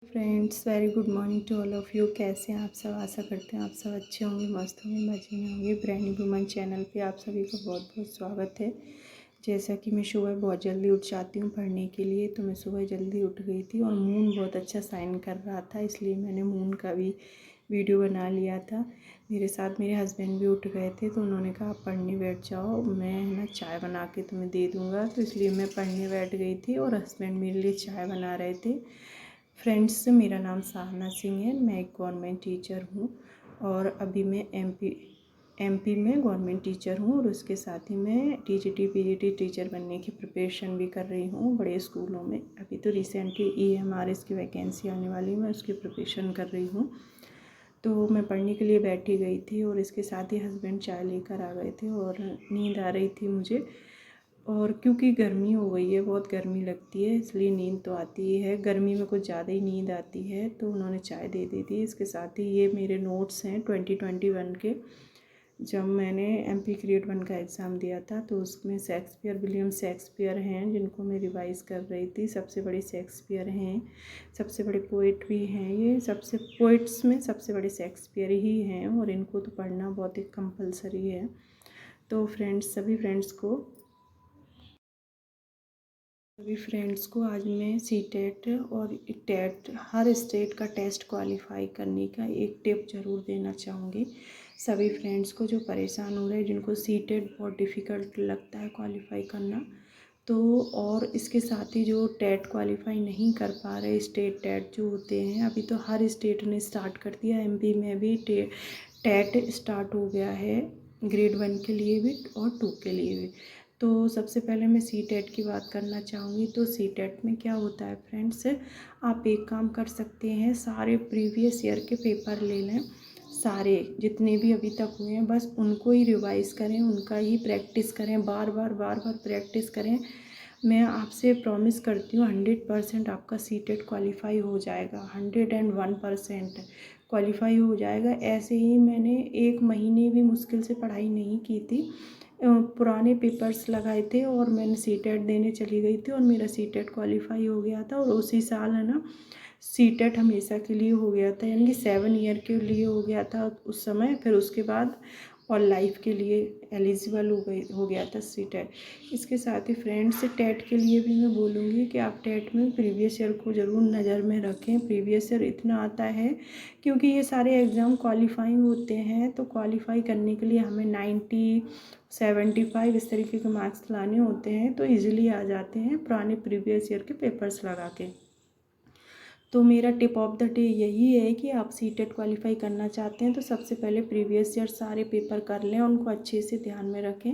Friends, very good morning to all of you. कैसे हैं आप सब? आशा करते हैं आप सब अच्छे होंगे, मस्त होंगे, मज़े में होंगे। ब्रांड वुमन चैनल पे आप सभी का बहुत बहुत स्वागत है। जैसा कि मैं सुबह बहुत जल्दी उठ जाती हूँ पढ़ने के लिए, तो मैं सुबह जल्दी उठ गई थी और मून बहुत अच्छा साइन कर रहा था, इसलिए मैंने मून का भी वीडियो बना लिया था। मेरे साथ मेरे हस्बैंड भी उठ गए थे, तो उन्होंने कहा आप पढ़ने बैठ जाओ, मैं है ना चाय बना के तुम्हें दे दूँगा। तो इसलिए मैं पढ़ने बैठ गई थी और हस्बैंड मेरे लिए चाय बना रहे थे। फ्रेंड्स, मेरा नाम साहना सिंह है। मैं एक गवर्नमेंट टीचर हूँ और अभी मैं एमपी में गवर्नमेंट टीचर हूँ और उसके साथ ही मैं टीजीटी पीजीटी टीचर बनने की प्रिपरेशन भी कर रही हूँ बड़े स्कूलों में। अभी तो रिसेंटली ईएमआरएस की वैकेंसी आने वाली है, मैं उसकी प्रिपरेशन कर रही हूँ। तो मैं पढ़ने के लिए बैठी गई थी और इसके साथ ही हस्बैंड चाय लेकर आ गए थे और नींद आ रही थी मुझे। और क्योंकि गर्मी हो गई है, बहुत गर्मी लगती है, इसलिए नींद तो आती ही है। गर्मी में कुछ ज़्यादा ही नींद आती है, तो उन्होंने चाय दे दी थी। इसके साथ ही ये मेरे नोट्स हैं 2021 के। जब मैंने एमपी ग्रेड 1 का एग्ज़ाम दिया था, तो उसमें विलियम शेक्सपियर हैं जिनको मैं रिवाइज़ कर रही थी। सबसे बड़े शेक्सपियर हैं, सबसे बड़े पोइट भी हैं। ये सबसे पोइट्स में सबसे बड़े शेक्सपियर ही हैं और इनको तो पढ़ना बहुत ही कंपलसरी है। तो फ्रेंड्स, सभी फ्रेंड्स को आज मैं सीटेट और टेट, हर स्टेट का टेस्ट क्वालिफाई करने का एक टिप ज़रूर देना चाहूँगी। सभी फ्रेंड्स को जो परेशान हो रहे हैं, जिनको सीटेट बहुत डिफ़िकल्ट लगता है क्वालिफाई करना, तो और इसके साथ ही जो टेट क्वालिफाई नहीं कर पा रहे, स्टेट टेट जो होते हैं, अभी तो हर स्टेट ने स्टार्ट कर दिया। एमपी में भी टेट स्टार्ट हो गया है, ग्रेड 1 के लिए भी और 2 के लिए भी। तो सबसे पहले मैं सीटेट की बात करना चाहूँगी। तो सीटेट में क्या होता है फ्रेंड्स, आप एक काम कर सकते हैं, सारे प्रीवियस ईयर के पेपर ले लें, सारे जितने भी अभी तक हुए हैं, बस उनको ही रिवाइज़ करें, उनका ही प्रैक्टिस करें, बार बार प्रैक्टिस करें। मैं आपसे प्रॉमिस करती हूँ 100% आपका सीटेट क्वालिफाई हो जाएगा, 101% क्वालिफाई हो जाएगा। ऐसे ही मैंने 1 महीने भी मुश्किल से पढ़ाई नहीं की थी, पुराने पेपर्स लगाए थे और मैंने सीटेट देने चली गई थी और मेरा सीटेट क्वालिफाई हो गया था। और उसी साल है ना, सीटेट हमेशा के लिए हो गया था, यानी कि 7 ईयर के लिए हो गया था उस समय। फिर उसके बाद और लाइफ के लिए एलिजिबल हो गया था सीटेट। इसके साथ ही फ्रेंड्स, टेट के लिए भी मैं बोलूँगी कि आप टेट में प्रीवियस ईयर को ज़रूर नज़र में रखें। प्रीवियस ईयर इतना आता है, क्योंकि ये सारे एग्ज़ाम क्वालिफाइंग होते हैं, तो क्वालिफाई करने के लिए हमें 90 75 इस तरीके के मार्क्स लाने होते हैं, तो इजीली आ जाते हैं पुराने प्रीवियस ईयर के पेपर्स लगा के। तो मेरा टिप ऑफ द डे यही है कि आप सीटेट क्वालिफाई करना चाहते हैं तो सबसे पहले प्रीवियस ईयर सारे पेपर कर लें, उनको अच्छे से ध्यान में रखें।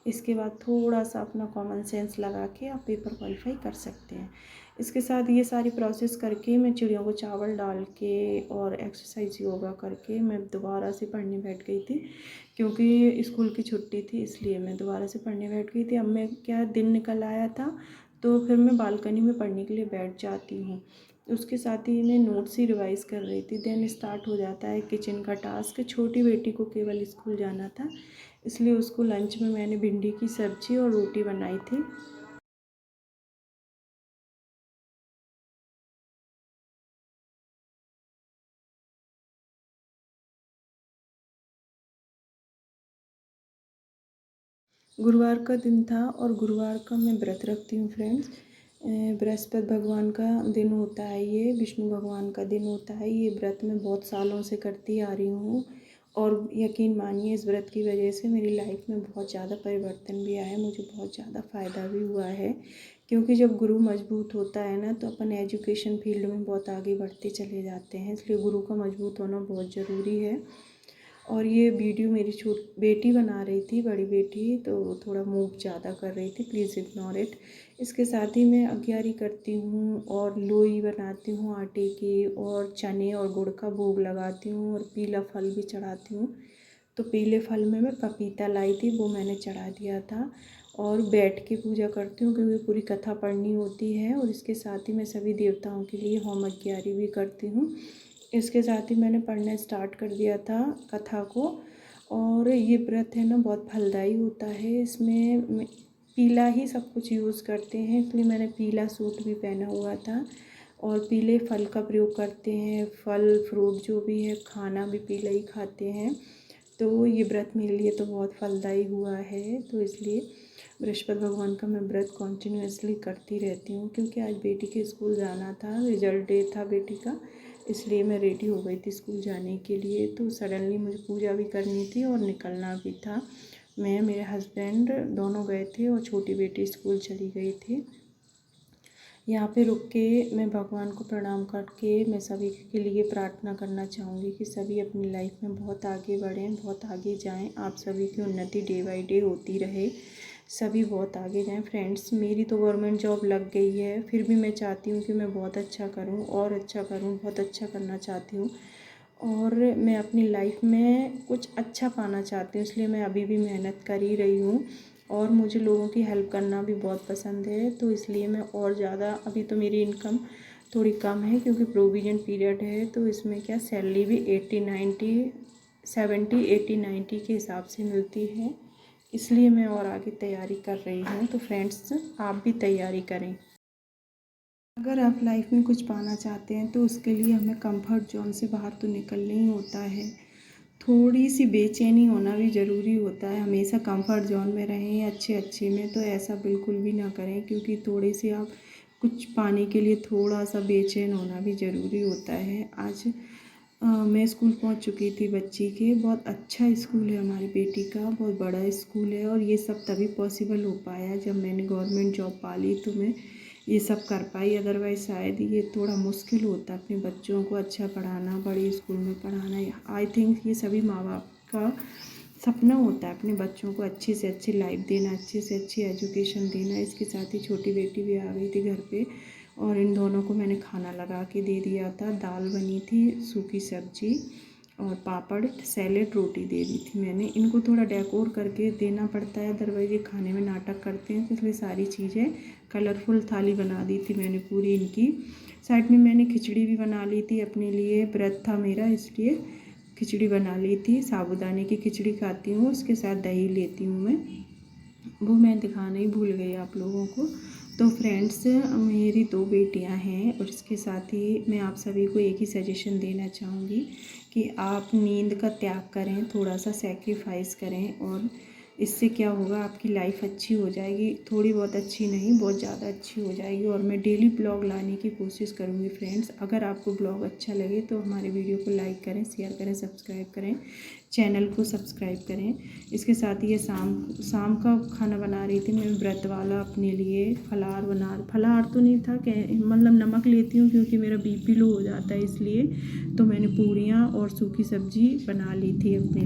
इसके बाद थोड़ा सा अपना कॉमन सेंस लगा के आप पेपर क्वालिफाई कर सकते हैं। इसके साथ ये सारी प्रोसेस करके मैं चिड़ियों को चावल डाल के और एक्सरसाइज योगा करके मैं दोबारा से पढ़ने बैठ गई थी, क्योंकि स्कूल की छुट्टी थी, इसलिए मैं दोबारा से पढ़ने बैठ गई थी। अब मैं क्या, दिन निकल आया था, तो फिर मैं बालकनी में पढ़ने के लिए बैठ जाती हूँ। उसके साथ ही मैं नोट्स ही रिवाइज़ कर रही थी। देन स्टार्ट हो जाता है किचन का टास्क। छोटी बेटी को केवल स्कूल जाना था, इसलिए उसको लंच में मैंने भिंडी की सब्ज़ी और रोटी बनाई थी। गुरुवार का दिन था और गुरुवार का मैं व्रत रखती हूँ फ्रेंड्स। बृहस्पति भगवान का दिन होता है, ये विष्णु भगवान का दिन होता है। ये व्रत मैं बहुत सालों से करती आ रही हूँ और यकीन मानिए, इस व्रत की वजह से मेरी लाइफ में बहुत ज़्यादा परिवर्तन भी आया है, मुझे बहुत ज़्यादा फ़ायदा भी हुआ है। क्योंकि जब गुरु मजबूत होता है ना, तो अपन एजुकेशन फील्ड में बहुत आगे बढ़ते चले जाते हैं, इसलिए गुरु का मजबूत होना बहुत ज़रूरी है। और ये वीडियो मेरी बेटी बना रही थी, बड़ी बेटी, तो थोड़ा मूव ज़्यादा कर रही थी, प्लीज़ इग्नोर इट। इसके साथ ही मैं अग्यारी करती हूँ और लोई बनाती हूँ आटे की, और चने और गुड़ का भोग लगाती हूँ और पीला फल भी चढ़ाती हूँ। तो पीले फल में मैं पपीता लाई थी, वो मैंने चढ़ा दिया था। और बैठ के पूजा करती हूँ, क्योंकि पूरी कथा पढ़नी होती है। और इसके साथ ही मैं सभी देवताओं के लिए होम अग्यारी भी करती हूँ। इसके साथ ही मैंने पढ़ना स्टार्ट कर दिया था कथा को। और ये व्रत है ना, बहुत फलदायी होता है। पीला ही सब कुछ यूज़ करते हैं, इसलिए मैंने पीला सूट भी पहना हुआ था। और पीले फल का प्रयोग करते हैं। फल फ्रूट जो भी है, खाना भी पीला ही खाते हैं। तो ये व्रत मेरे लिए तो बहुत फलदायी हुआ है। तो इसलिए बृहस्पति भगवान का मैं व्रत कॉन्टिन्यूसली करती रहती हूँ। क्योंकि आज बेटी के स्कूल जाना था, रिजल्ट डे था बेटी का, इसलिए मैं रेडी हो गई थी स्कूल जाने के लिए। तो सडनली मुझे पूजा भी करनी थी और निकलना भी था। मैं, मेरे हस्बैंड दोनों गए थे और छोटी बेटी स्कूल चली गई थी। यहाँ पे रुक के मैं भगवान को प्रणाम करके मैं सभी के लिए प्रार्थना करना चाहूँगी कि सभी अपनी लाइफ में बहुत आगे बढ़ें, बहुत आगे जाएं। आप सभी की उन्नति डे बाय डे होती रहे, सभी बहुत आगे जाएं। फ्रेंड्स, मेरी तो गवर्नमेंट जॉब लग गई है, फिर भी मैं चाहती हूँ कि मैं बहुत अच्छा करूँ और अच्छा करूँ, बहुत अच्छा करना चाहती हूँ और मैं अपनी लाइफ में कुछ अच्छा पाना चाहती हूँ। इसलिए मैं अभी भी मेहनत कर ही रही हूँ और मुझे लोगों की हेल्प करना भी बहुत पसंद है। तो इसलिए मैं और ज़्यादा, अभी तो मेरी इनकम थोड़ी कम है क्योंकि प्रोविज़न पीरियड है। तो इसमें क्या सैलरी भी 70-80-90 के हिसाब से मिलती है। इसलिए मैं और आगे तैयारी कर रही हूँ। तो फ्रेंड्स, आप भी तैयारी करें। अगर आप लाइफ में कुछ पाना चाहते हैं तो उसके लिए हमें कंफर्ट जोन से बाहर तो निकलना ही होता है। थोड़ी सी बेचैनी होना भी ज़रूरी होता है। हमेशा कंफर्ट जोन में रहें अच्छे अच्छे में, तो ऐसा बिल्कुल भी ना करें क्योंकि थोड़ी सी आप कुछ पाने के लिए थोड़ा सा बेचैन होना भी ज़रूरी होता है। आज मैं स्कूल पहुंच चुकी थी बच्ची के। बहुत अच्छा स्कूल है हमारी बेटी का, बहुत बड़ा स्कूल है और ये सब तभी पॉसिबल हो पाया जब मैंने गवर्नमेंट जॉब पा ली। तो मैं ये सब कर पाई, अदरवाइज़ शायद ये थोड़ा मुश्किल होता अपने बच्चों को अच्छा पढ़ाना, बड़े स्कूल में पढ़ाना। आई थिंक ये सभी माँ बाप का सपना होता है अपने बच्चों को अच्छी से अच्छी लाइफ देना, अच्छी से अच्छी एजुकेशन देना। इसके साथ ही छोटी बेटी भी आ गई थी घर पे और इन दोनों को मैंने खाना लगा के दे दिया था। दाल बनी थी, सूखी सब्जी और पापड़, सैलेड, रोटी दे दी थी मैंने। इनको थोड़ा डेकोर करके देना पड़ता है, अदरवाइज़ ये खाने में नाटक करते हैं। तो इसलिए सारी चीज़ें कलरफुल थाली बना दी थी मैंने पूरी इनकी। साइड में मैंने खिचड़ी भी बना ली थी अपने लिए, व्रत था मेरा इसलिए खिचड़ी बना ली थी। साबूदाने की खिचड़ी खाती हूँ, उसके साथ दही लेती हूँ मैं, वो मैं दिखाना ही भूल गई आप लोगों को। तो फ्रेंड्स, मेरी 2 बेटियां हैं और इसके साथ ही मैं आप सभी को एक ही सजेशन देना चाहूँगी कि आप नींद का त्याग करें, थोड़ा सा सेक्रीफाइस करें और इससे क्या होगा, आपकी लाइफ अच्छी हो जाएगी। थोड़ी बहुत अच्छी नहीं, बहुत ज़्यादा अच्छी हो जाएगी। और मैं डेली ब्लॉग लाने की कोशिश करूँगी फ्रेंड्स। अगर आपको ब्लॉग अच्छा लगे तो हमारे वीडियो को लाइक करें, शेयर करें, सब्सक्राइब करें, चैनल को सब्सक्राइब करें। इसके साथ ही ये शाम का खाना बना रही थी मैं व्रत वाला अपने लिए। फलाहार तो नहीं था, मतलब नमक लेती हूँ क्योंकि मेरा बीपी लो हो जाता है, इसलिए तो मैंने पूरियाँ और सूखी सब्जी बना ली थी अपने